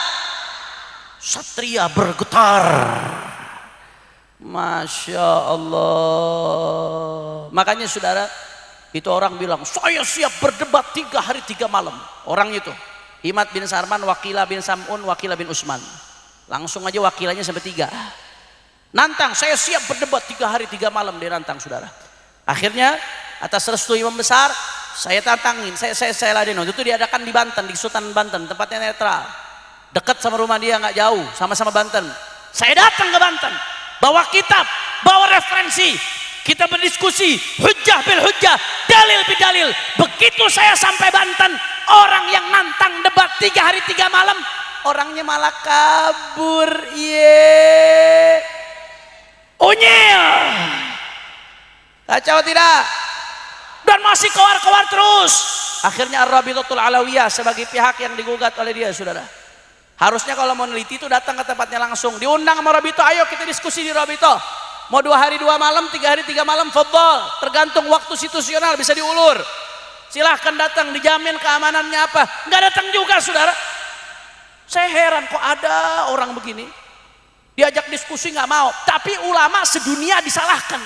Satria bergetar. Masya Allah. Makanya saudara, itu orang bilang, saya siap berdebat 3 hari 3 malam. Orang itu, Imad bin Sarman, Wakilah bin Sam'un, Wakilah bin Usman. Langsung aja wakilanya sampai 3. Nantang, saya siap berdebat 3 hari 3 malam, dia nantang saudara. Akhirnya atas restu imam besar, saya tantangin, saya ladenin. Itu diadakan di Banten, di Sultan Banten, tempatnya netral, dekat sama rumah dia, nggak jauh, sama-sama Banten. Saya datang ke Banten, bawa kitab, bawa referensi, kita berdiskusi, hujjah bil hujjah, dalil bil dalil. Begitu saya sampai Banten, orang yang nantang debat 3 hari 3 malam, orangnya malah kabur. Ye. Unyil. Kacau tidak? Dan masih keluar-keluar terus. Akhirnya Ar-Rabitatul Alawiyah sebagai pihak yang digugat oleh dia, saudara. Harusnya kalau mau neliti itu datang ke tempatnya langsung, diundang sama Rabito, ayo kita diskusi di Rabito. Mau 2 hari 2 malam, 3 hari 3 malam, fadhol. Tergantung waktu situasional, bisa diulur. Silahkan datang, dijamin keamanannya apa. Nggak datang juga, saudara. Saya heran kok ada orang begini. Diajak diskusi nggak mau, tapi ulama sedunia disalahkan.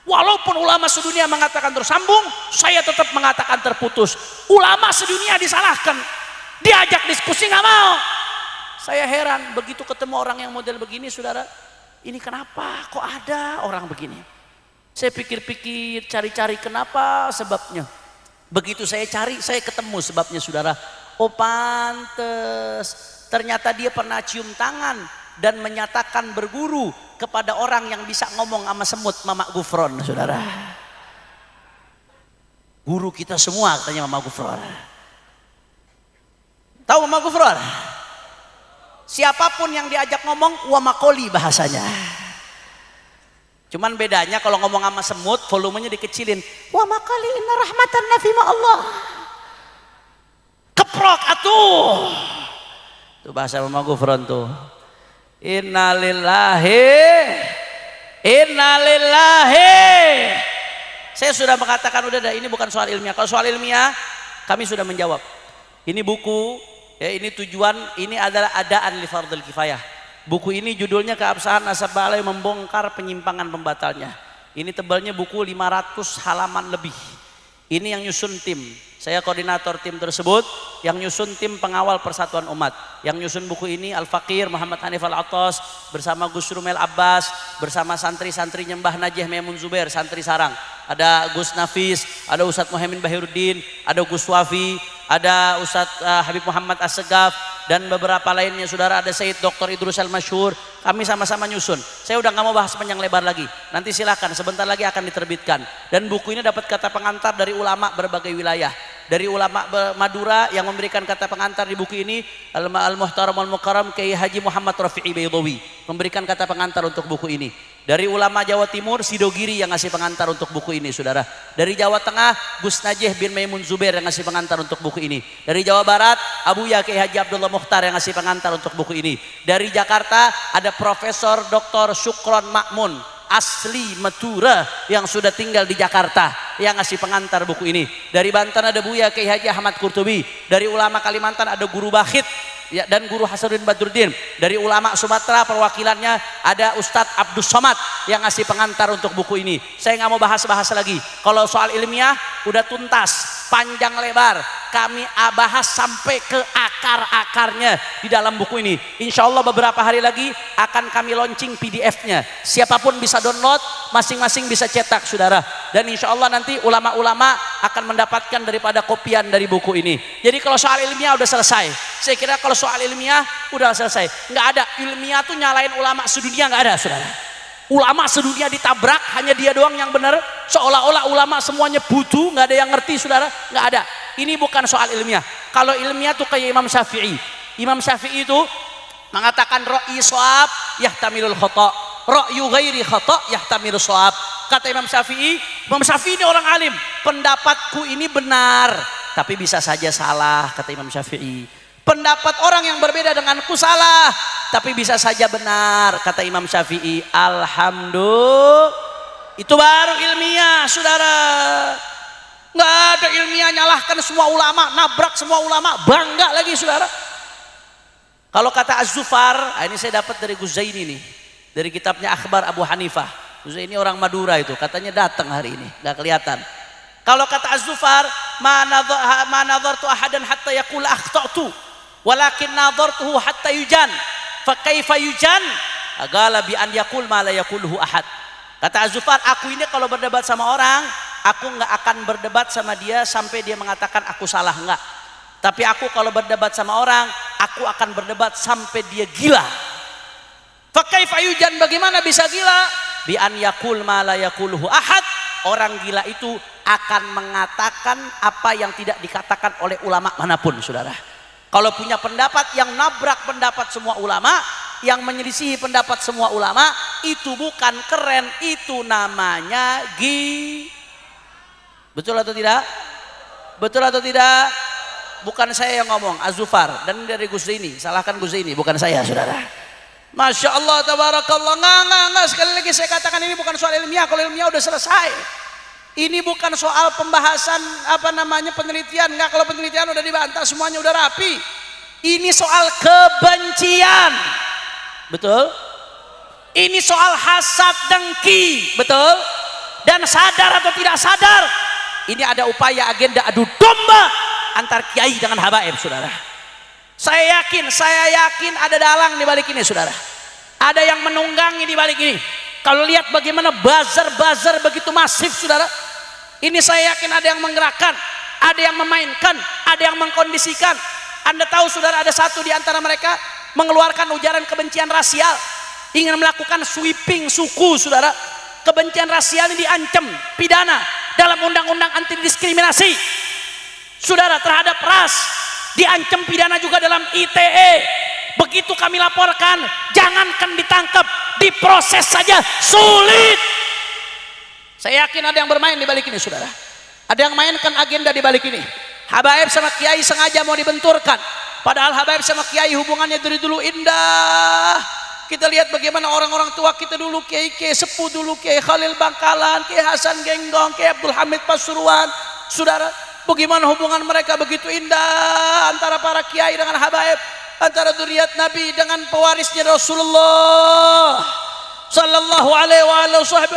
Walaupun ulama sedunia mengatakan tersambung, saya tetap mengatakan terputus. Ulama sedunia disalahkan, diajak diskusi nggak mau. Saya heran, begitu ketemu orang yang model begini, saudara, ini kenapa kok ada orang begini? Saya pikir-pikir, cari-cari kenapa sebabnya. Begitu saya cari, saya ketemu sebabnya, saudara. Oh pantes, ternyata dia pernah cium tangan dan menyatakan berguru kepada orang yang bisa ngomong sama semut, Mama Gufron, saudara. Guru kita semua katanya Mama Gufron. Tahu Mama Gufron? Siapapun yang diajak ngomong wamakoli bahasanya. Cuman bedanya kalau ngomong sama semut volumenya dikecilin. Wamakoli inna rahmatan nafi ma Allah. Keprok atuh. Itu bahasa Mama Gufron tuh. Innalillahi Saya sudah mengatakan udah, ini bukan soal ilmiah. Kalau soal ilmiah kami sudah menjawab. Ini buku ya, ini tujuan, ini adalah adaan li fardhil kifayah. Buku ini judulnya Keabsahan Nasabah yang membongkar penyimpangan pembatalnya. Ini tebalnya buku 500 halaman lebih. Ini yang nyusun tim. Saya koordinator tim tersebut, yang nyusun tim pengawal persatuan umat. Yang nyusun buku ini Al-Faqir Muhammad Hanif Al-Attas bersama Gus Rumel Abbas, bersama santri-santri Nyembah Najih Maimun Zubair, santri Sarang. Ada Gus Nafis, ada Ustadz Muhammad Bahiruddin, ada Gus Wafi, ada Ustadz Habib Muhammad As-Segaf, dan beberapa lainnya, saudara. Ada Sayyid Dr. Idrus Al-Masyhur. Kami sama-sama nyusun. Saya udah nggak mau bahas panjang lebar lagi. Nanti silakan, sebentar lagi akan diterbitkan. Dan buku ini dapat kata pengantar dari ulama berbagai wilayah. Dari ulama Madura yang memberikan kata pengantar di buku ini, Al-Muhtaram Al-Mukarram Kiai Haji Muhammad Rafi'i Baydawi memberikan kata pengantar untuk buku ini. Dari ulama Jawa Timur, Sidogiri yang ngasih pengantar untuk buku ini, saudara. Dari Jawa Tengah, Gus Najih bin Maimun Zubair yang ngasih pengantar untuk buku ini. Dari Jawa Barat, Abuya Kiai Haji Abdullah Mukhtar yang ngasih pengantar untuk buku ini. Dari Jakarta, ada Profesor Dr. Syukron Makmun asli Madura yang sudah tinggal di Jakarta yang ngasih pengantar buku ini. Dari Banten ada Buya Kiai Haji Ahmad Qurtubi. Dari ulama Kalimantan ada Guru Bakhit ya, dan Guru Hasanuddin Badruddin. Dari ulama Sumatera perwakilannya ada Ustadz Abdus Somad yang ngasih pengantar untuk buku ini. Saya nggak mau bahas-bahas lagi. Kalau soal ilmiah udah tuntas, panjang lebar. Kami bahas sampai ke akar-akarnya di dalam buku ini. Insya Allah beberapa hari lagi akan kami launching PDF-nya. Siapapun bisa download, masing-masing bisa cetak, saudara. Dan insya Allah nanti ulama-ulama akan mendapatkan daripada kopian dari buku ini. Jadi kalau soal ilmiah udah selesai. Saya kira kalau soal ilmiah udah selesai. Nggak ada ilmiah tuh nyalain ulama sedunia, nggak ada, saudara. Ulama sedunia ditabrak, hanya dia doang yang benar. seolah-olah ulama semuanya butuh, nggak ada yang ngerti saudara, nggak ada. Ini bukan soal ilmiah. Kalau ilmiah tuh kayak Imam Syafi'i. Imam Syafi'i itu mengatakan ra'yi shawab yahtamilul khata', ra'yu ghairi khata' yahtamilus shawab. Kata Imam Syafi'i ini orang alim, pendapatku ini benar tapi bisa saja salah, kata Imam Syafi'i. Pendapat orang yang berbeda denganku salah tapi bisa saja benar, kata Imam Syafi'i. Alhamdulillah, itu baru ilmiah saudara. Nggak ada ilmiah nyalahkan semua ulama, nabrak semua ulama, bangga lagi saudara. Kalau kata Az-Zufar, ini saya dapat dari Guzaini nih, dari kitabnya Akhbar Abu Hanifah. Guzaini orang Madura itu, katanya datang hari ini, nggak kelihatan. Kalau kata Az-Zufar, ma nadhartu ahadan hatta yaqula akhta'tu, walakin nadhartuhu hatta yujan, fa kaifa yujan? Agala bi an yaqul ma la yaquluhu ahad. Kata Az-Zufar, aku ini kalau berdebat sama orang, aku nggak akan berdebat sama dia sampai dia mengatakan aku salah, enggak. Tapi aku kalau berdebat sama orang, aku akan berdebat sampai dia gila. Fa kaifa yujan, bagaimana bisa gila? Bi an yaqul ma la yaquluhu ahad. Orang gila itu akan mengatakan apa yang tidak dikatakan oleh ulama manapun saudara. Kalau punya pendapat yang nabrak pendapat semua ulama, yang menyelisihi pendapat semua ulama, itu bukan keren, itu namanya betul atau tidak? Betul atau tidak? Bukan saya yang ngomong, Az-Zufar, dan dari Guzaini. Salahkan Guzaini, bukan saya saudara. Masya Allah, tabarakallah. Nggak. Sekali lagi saya katakan ini bukan soal ilmiah. Kalau ilmiah udah selesai. Ini bukan soal pembahasan penelitian. Nggak, kalau penelitian udah dibantah, semuanya udah rapi. Ini soal kebencian. Betul? Ini soal hasad dengki. Betul? Dan sadar atau tidak sadar, ini ada upaya agenda adu domba antar kiai dengan habaib saudara. Saya yakin ada dalang di balik ini saudara. Ada yang menunggangi di balik ini. Kalau lihat bagaimana buzzer begitu masif saudara, ini saya yakin ada yang menggerakkan, ada yang memainkan, ada yang mengkondisikan. Anda tahu saudara, ada satu di antara mereka mengeluarkan ujaran kebencian rasial, ingin melakukan sweeping suku saudara. Kebencian rasial ini diancam pidana dalam undang-undang anti diskriminasi saudara, terhadap ras diancam pidana juga dalam ITE. Begitu kami laporkan, jangankan ditangkap, diproses saja sulit. Saya yakin ada yang bermain di balik ini saudara, ada yang mainkan agenda di balik ini. Habaib sama kiai sengaja mau dibenturkan, padahal habaib sama kiai hubungannya dari dulu indah. Kita lihat bagaimana orang-orang tua kita dulu, Kiai Sepuh dulu, Kiai Khalil Bangkalan, Kiai Hasan Genggong, Kiai Abdul Hamid Pasuruan. Saudara, bagaimana hubungan mereka begitu indah antara para kiai dengan habaib, antara zuriat Nabi dengan pewarisnya Rasulullah sallallahu alaihi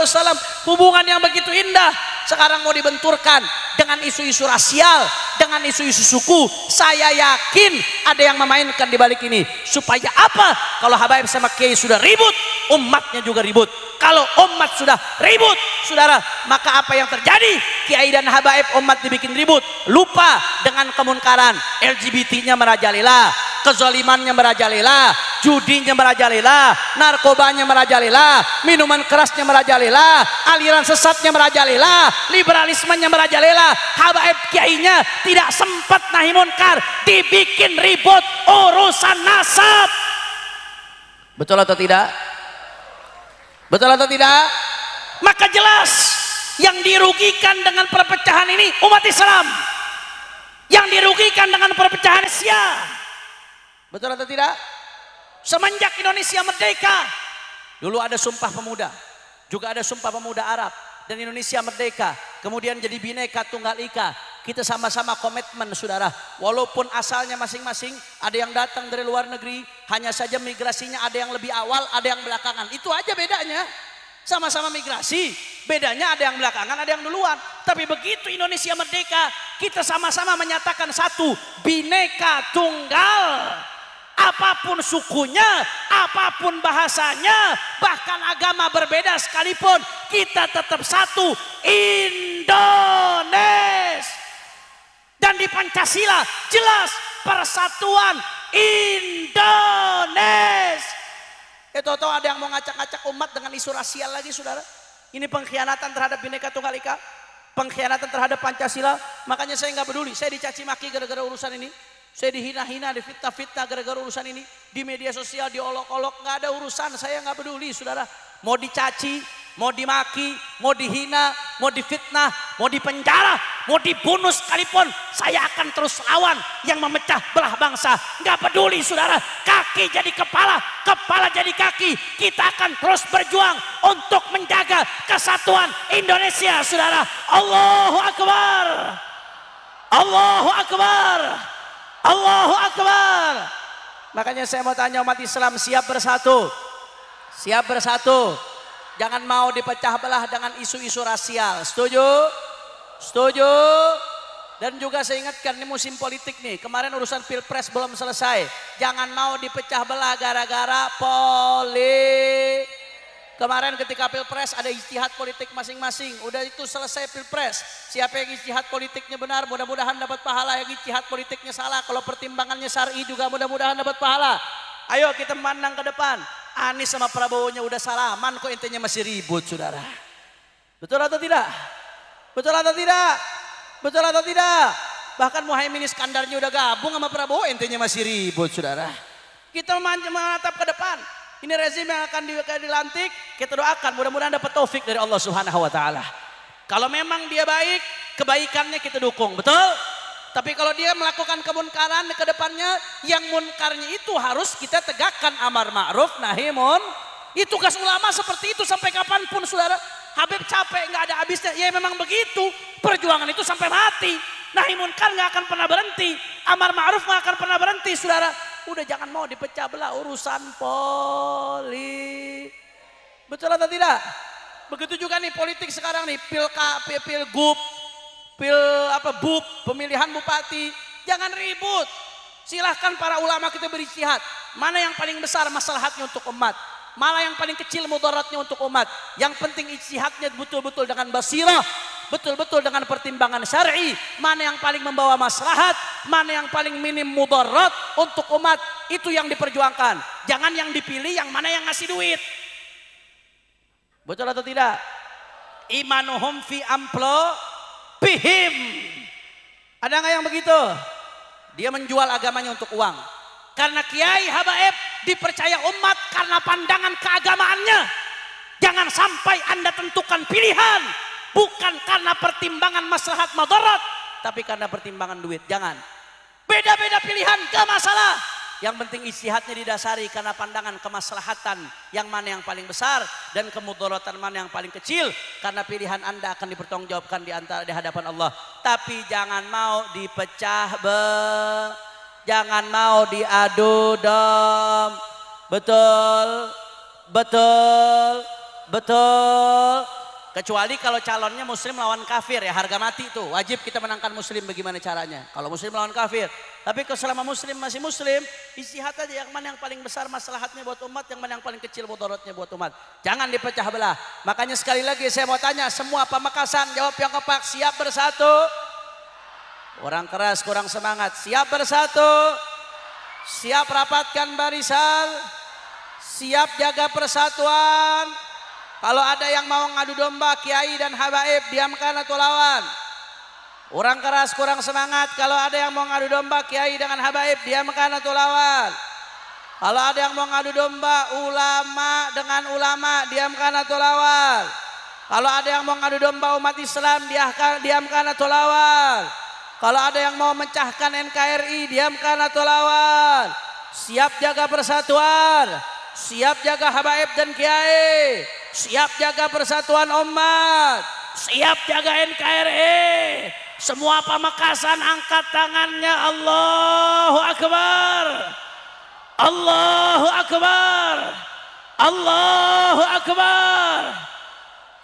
wasallam. Hubungan yang begitu indah sekarang mau dibenturkan dengan isu-isu rasial, dengan isu-isu suku. Saya yakin ada yang memainkan di balik ini. Supaya apa? Kalau habaib sama kiai sudah ribut, umatnya juga ribut. Kalau umat sudah ribut saudara, maka apa yang terjadi? Kiai dan habaib umat dibikin ribut, lupa dengan kemunkaran. LGBT-nya merajalela, kezalimannya merajalela, judinya merajalela, narkobanya merajalela, minuman kerasnya merajalela, aliran sesatnya merajalela, liberalismenya merajalela. Habaib kiainya tidak sempat nahi munkar, dibikin ribut urusan nasab. Betul atau tidak? Betul atau tidak? Maka jelas yang dirugikan dengan perpecahan ini umat Islam, yang dirugikan dengan perpecahan Asia. Betul atau tidak? Semenjak Indonesia merdeka, dulu ada Sumpah Pemuda, juga ada Sumpah Pemuda Arab, dan Indonesia merdeka, kemudian jadi Bhinneka Tunggal Ika. Kita sama-sama komitmen saudara, walaupun asalnya masing-masing, ada yang datang dari luar negeri, hanya saja migrasinya ada yang lebih awal, ada yang belakangan. Itu aja bedanya. Sama-sama migrasi, bedanya ada yang belakangan, ada yang duluan. Tapi begitu Indonesia merdeka, kita sama-sama menyatakan satu, Bhinneka Tunggal. Apapun sukunya, apapun bahasanya, bahkan agama berbeda sekalipun, kita tetap satu, Indonesia. Dan di Pancasila jelas persatuan Indonesia. Tahu-tahu ada yang mau ngacak-ngacak umat dengan isu rasial lagi saudara. Ini pengkhianatan terhadap Bhinneka Tunggal Ika, pengkhianatan terhadap Pancasila. Makanya saya nggak peduli, saya dicaci maki gara-gara urusan ini, saya dihina-hina, difitnah-fitnah gara-gara urusan ini, di media sosial diolok-olok, nggak ada urusan, saya nggak peduli saudara. Mau dicaci, mau dimaki, mau dihina, mau difitnah, mau dipenjara, mau dibunuh sekalipun, saya akan terus lawan yang memecah belah bangsa. Nggak peduli saudara, kaki jadi kepala, kepala jadi kaki. Kita akan terus berjuang untuk menjaga kesatuan Indonesia saudara. Allahu Akbar, Allahu Akbar, Allahu Akbar. Makanya saya mau tanya umat Islam, siap bersatu? Siap bersatu, jangan mau dipecah belah dengan isu-isu rasial. Setuju? Setuju? Dan juga saya ingatkan, ini musim politik nih, kemarin urusan pilpres belum selesai. Jangan mau dipecah belah gara-gara kemarin ketika pilpres ada ijtihad politik masing-masing. Udah itu selesai pilpres, siapa yang ijtihad politiknya benar mudah-mudahan dapat pahala, yang ijtihad politiknya salah kalau pertimbangannya syar'i juga mudah-mudahan dapat pahala. Ayo kita memandang ke depan. Anies sama Prabowo-nya udah salaman kok, intinya masih ribut saudara. Betul atau tidak? Betul atau tidak? Betul atau tidak? Bahkan Muhaimin Iskandarnya udah gabung sama Prabowo, intinya masih ribut saudara. Kita menatap ke depan. Ini rezim yang akan dilantik, kita doakan mudah-mudahan dapat taufik dari Allah Subhanahu wa taala. Kalau memang dia baik, kebaikannya kita dukung, betul? Tapi kalau dia melakukan kemunkaran ke depannya, yang munkarnya itu harus kita tegakkan, amar ma'ruf nahi munkar. Itu tugas ulama seperti itu sampai kapanpun saudara. Habib capek nggak ada habisnya, ya memang begitu. Perjuangan itu sampai mati. Nahi munkar nggak akan pernah berhenti, amar ma'ruf nggak akan pernah berhenti saudara. Udah jangan mau dipecah belah urusan Betul atau tidak? Begitu juga nih politik sekarang nih, pilgub, BUP, pemilihan bupati, jangan ribut. Silahkan para ulama kita beristihad. Mana yang paling besar maslahatnya untuk umat, mana yang paling kecil mudaratnya untuk umat. Yang penting ijtihadnya betul-betul dengan basirah, betul-betul dengan pertimbangan syar'i. Mana yang paling membawa maslahat, mana yang paling minim mudarat untuk umat, itu yang diperjuangkan. Jangan yang dipilih yang mana yang ngasih duit. Betul atau tidak? Imanuhum fi pihim. Ada nggak yang begitu? Dia menjual agamanya untuk uang. Karena kiai habaib dipercaya umat karena pandangan keagamaannya. Jangan sampai Anda tentukan pilihan bukan karena pertimbangan maslahat madarat, tapi karena pertimbangan duit. Jangan. Beda-beda pilihan gak masalah. Yang penting ijtihadnya didasari karena pandangan kemaslahatan yang mana yang paling besar dan kemudaratan mana yang paling kecil, karena pilihan Anda akan dipertanggungjawabkan di hadapan Allah. Tapi jangan mau dipecah jangan mau diadu dom. Betul, betul, betul. Kecuali kalau calonnya muslim lawan kafir, ya harga mati itu wajib kita menangkan muslim. Bagaimana caranya kalau muslim lawan kafir? Tapi kalau selama muslim masih muslim, ijtihad aja yang mana yang paling besar maslahatnya buat umat, yang mana yang paling kecil mudaratnya buat umat. Jangan dipecah belah. Makanya sekali lagi saya mau tanya semua Pamekasan, jawab yang kompak, siap bersatu? Orang keras kurang semangat. Siap bersatu? Siap rapatkan barisan? Siap jaga persatuan? Kalau ada yang mau ngadu domba kiai dan habaib, diamkan atau lawan? Orang keras kurang semangat. Kalau ada yang mau ngadu domba kiai dengan habaib, diamkan atau lawan? Kalau ada yang mau ngadu domba ulama dengan ulama, diamkan atau lawan? Kalau ada yang mau ngadu domba umat Islam, diamkan atau lawan? Kalau ada yang mau mecahkan NKRI, diamkan atau lawan? Siap jaga persatuan, siap jaga habaib dan kiai, siap jaga persatuan umat, siap jaga NKRI. Semua Pamekasan angkat tangannya. Allahu Akbar, Allahu Akbar, Allahu Akbar.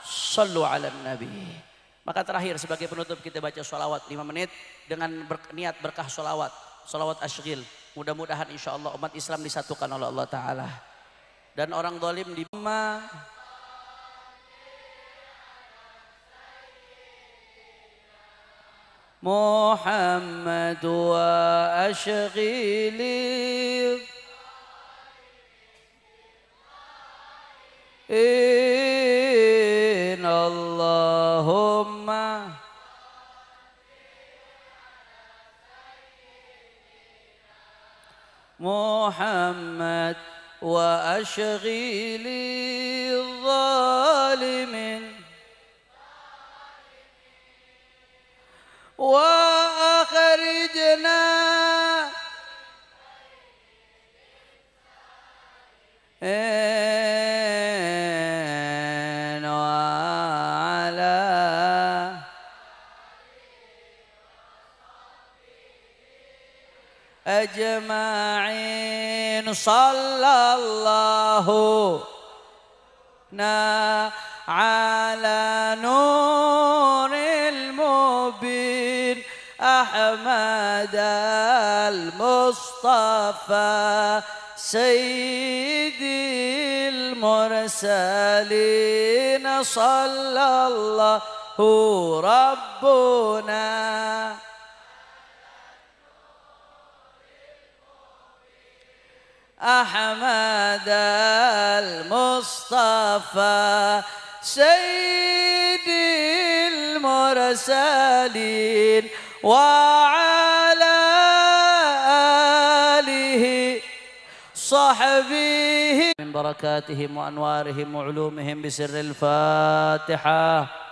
Sallu ala Nabi. Maka terakhir sebagai penutup kita baca sholawat 5 menit dengan niat berkah sholawat, sholawat asyghil. Mudah-mudahan insya Allah umat Islam disatukan oleh Allah Ta'ala dan orang zalim di Muhammad wa asyghili محمد وأشغل الظالمين وأخرجنا وعلى أجمعين صلى الله على نور المبين أحمد المصطفى سيد المرسلين صلى الله ربنا أحمد المصطفى سيد المرسلين وعلى آله صحبه من بركاتهم وأنوارهم وعلومهم بسر الفاتحة.